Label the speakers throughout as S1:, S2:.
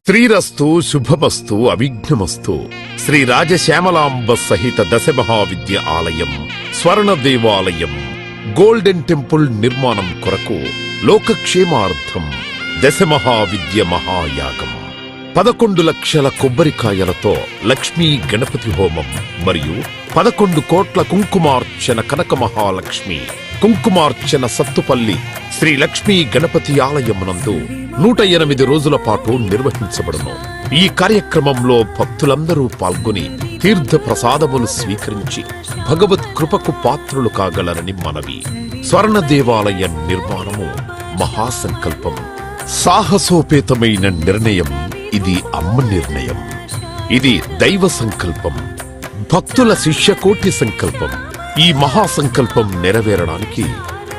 S1: శ్రీరస్తు శుభమస్తు అవిఘ్నమస్తు. శ్రీ రాజశ్యామలాంబ సహిత దశమహావిద్య ఆలయం స్వర్ణ దేవాలయం గోల్డెన్ టెంపుల్ నిర్మాణం కొరకు లోకక్షేమార్థం దశమహావిద్య మహాయాగం 11 లక్షల కొబ్బరికాయలతో లక్ష్మీ గణపతి హోమం మరియు 11 కోట్ల కుంకుమార్చన కనక మహాలక్ష్మి కుంకుమార్చన సత్తుపల్లి శ్రీ లక్ష్మీ గణపతి ఆలయమునందు 108 రోజుల పాటు నిర్వహించబడును. ఈ కార్యక్రమంలో భక్తులందరూ పాల్గొని తీర్థ ప్రసాదములు స్వీకరించి భగవత్ కృపకు పాత్రులు కాగలరని మనవి. స్వర్ణ దేవాలయ నిర్మాణము మహాసంకల్పం, సాహసోపేతమైన నిర్ణయం. ఇది అమ్మ నిర్ణయం, ఇది దైవ సంకల్పం, భక్తుల శిష్యకోటి సంకల్పం. ఈ మహాసంకల్పం నెరవేరడానికి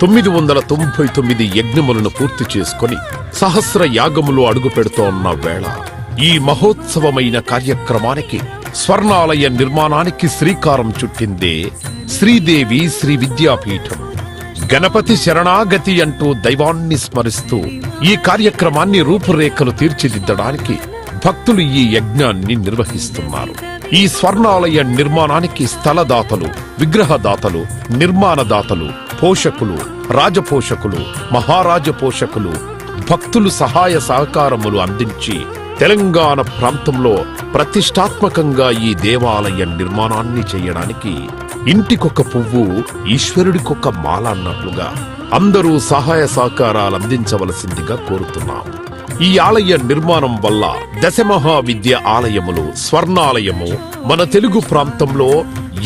S1: 999 యజ్ఞములను పూర్తి చేసుకుని సహస్ర యాగములు అడుగు పెడుతోన్న వేళ ఈ మహోత్సవమైన కార్యక్రమానికి స్వర్ణాలయ నిర్మాణానికి శ్రీకారం చుట్టిందే శ్రీదేవి శ్రీ విద్యాపీఠం. గణపతి శరణాగతి అంటూ దైవాన్ని స్మరిస్తూ ఈ కార్యక్రమాన్ని రూపురేఖలు తీర్చిదిద్దడానికి భక్తులు ఈ యజ్ఞాన్ని నిర్వహిస్తున్నారు. ఈ స్వర్ణాలయ నిర్మాణానికి స్థలదాతలు, విగ్రహదాతలు, నిర్మాణదాతలు, పోషకులు, రాజపోషకులు, మహారాజ పోషకులు, భక్తులు సహాయ సహకారములు అందించి తెలంగాణ ప్రాంతంలో ప్రతిష్టాత్మకంగా ఈ దేవాలయ నిర్మాణాన్ని చేయడానికి ఇంటికొక పువ్వు ఈశ్వరుడికొక మాల అన్నట్లుగా అందరూ సహాయ సహకారాలు అందించవలసిందిగా కోరుతున్నాం. ఈ ఆలయ నిర్మాణం వల్ల దశమహావిద్య ఆలయములు స్వర్ణాలయము మన తెలుగు ప్రాంతంలో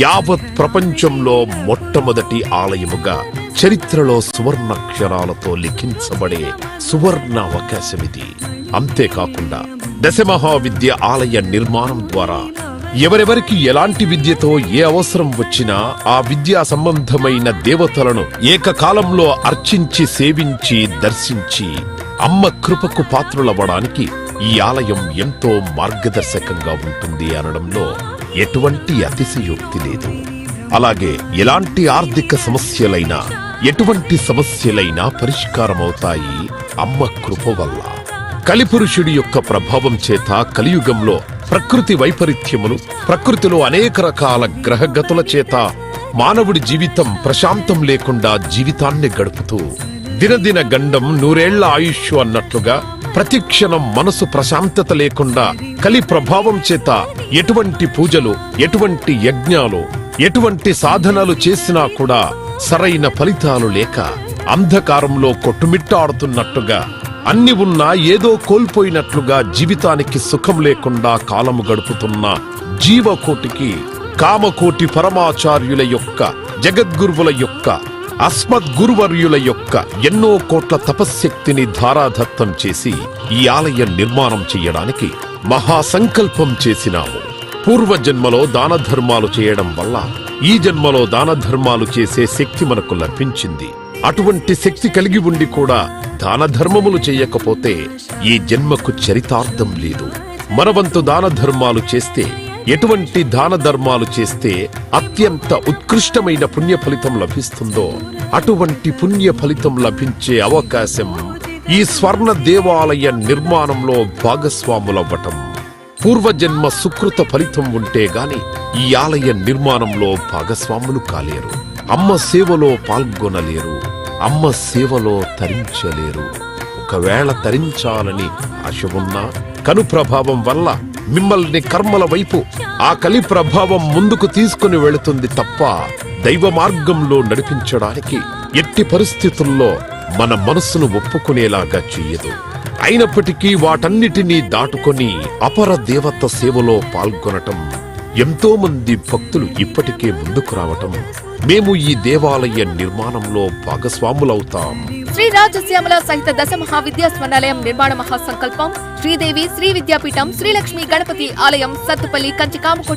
S1: యావత్ ప్రపంచంలో మొట్టమొదటి ఆలయముగా చరిత్రలో సువర్ణాక్షరాలతో లిఖించబడే సువర్ణ అవకాశమిది. అంతేకాకుండా దశమహావిద్య ఆలయ నిర్మాణం ద్వారా ఎవరెవరికి ఎలాంటి విద్యతో ఏ అవసరం వచ్చినా ఆ విద్యా సంబంధమైన దేవతలను ఏకకాలంలో అర్చించి సేవించి దర్శించి అమ్మ కృపకు పాత్రులవ్వడానికి ఈ ఆలయం ఎంతో మార్గదర్శకంగా ఉంటుంది అనడంలో ఎటువంటి అతిశయోక్తి లేదు. అలాగే ఎలాంటి ఆర్థిక సమస్యలైనా ఎటువంటి సమస్యలైనా పరిష్కారమవుతాయి అమ్మ కృప వల్ల. కలిపురుషుడి యొక్క ప్రభావం చేత కలియుగంలో ప్రకృతి వైపరీత్యములు, ప్రకృతిలో అనేక రకాల గ్రహగతుల చేత మానవుడి జీవితం ప్రశాంతం లేకుండా జీవితాన్ని గడుపుతూ దినదిన గండం 100 ఏళ్ల ఆయుష్ అన్నట్లుగా ప్రతిక్షణం మనసు ప్రశాంతత లేకుండా కలి ప్రభావం చేత ఎటువంటి పూజలు, ఎటువంటి యజ్ఞాలు, ఎటువంటి సాధనలు చేసినా కూడా సరైన ఫలితాలు లేక అంధకారంలో కొట్టుమిట్టాడుతున్నట్టుగా అన్ని ఉన్నా ఏదో కోల్పోయినట్లుగా జీవితానికి సుఖం లేకుండా కాలము గడుపుతున్న జీవకోటికి కామకోటి పరమాచార్యుల యొక్క, జగద్గురువుల యొక్క, అస్మద్గురువర్యుల యొక్క ఎన్నో కోట్ల తపశ్శక్తిని ధారాదత్తం చేసి ఈ ఆలయ నిర్మాణం చెయ్యడానికి మహాసంకల్పం చేసినాము. పూర్వజన్మలో దాన ధర్మాలు చేయడం వల్ల ఈ జన్మలో దాన ధర్మాలు చేసే శక్తి మనకు లభించింది. అటువంటి శక్తి కలిగి ఉండి కూడా దాన ధర్మములు చేయకపోతే ఈ జన్మకు చరితార్థం లేదు. మనవంతు దాన ధర్మాలు చేస్తే, ఎటువంటి దాన ధర్మాలు చేస్తే అత్యంత ఉత్కృష్టమైన పుణ్య ఫలితం లభిస్తుందో అటువంటి పుణ్య ఫలితం లభించే అవకాశం ఈ స్వర్ణ దేవాలయ నిర్మాణంలో భాగస్వాములవ్వటం. పూర్వజన్మ సుకృత ఫలితం ఉంటే గాని ఈ ఆలయ నిర్మాణంలో భాగస్వాములు కాలేరు. అమ్మ సేవలో పాల్గొనలేరు, అమ్మ సేవలో తరించలేరు. ఒకవేళ తరించాలని ఆశ ఉన్నా కను ప్రభావం వల్ల మిమ్మల్ని కర్మల వైపు ఆ కలి ప్రభావం ముందుకు తీసుకుని వెళుతుంది తప్ప దైవ మార్గంలో నడిపించడానికి ఎట్టి పరిస్థితుల్లో మన మనస్సును ఒప్పుకునేలాగా చెయ్యదు. అయినప్పటికీ వాటన్నిటినీ దాటుకొని అపర దేవత సేవలో పాల్గొనటం, ఎంతో మంది భక్తులు ఇప్పటికే ముందుకు రావటం, మేము ఈ దేవాలయ నిర్మాణంలో భాగస్వాములవుతాం.
S2: శ్రీ రాజశ్యామల సహిత దశమహావిద్యా స్వర్ణాలయం నిర్మాణ మహాసంకల్పం శ్రీదేవి శ్రీ విద్యాపీఠం శ్రీ లక్ష్మీ గణపతి ఆలయం సత్తుపల్లి కంచి కామకోటి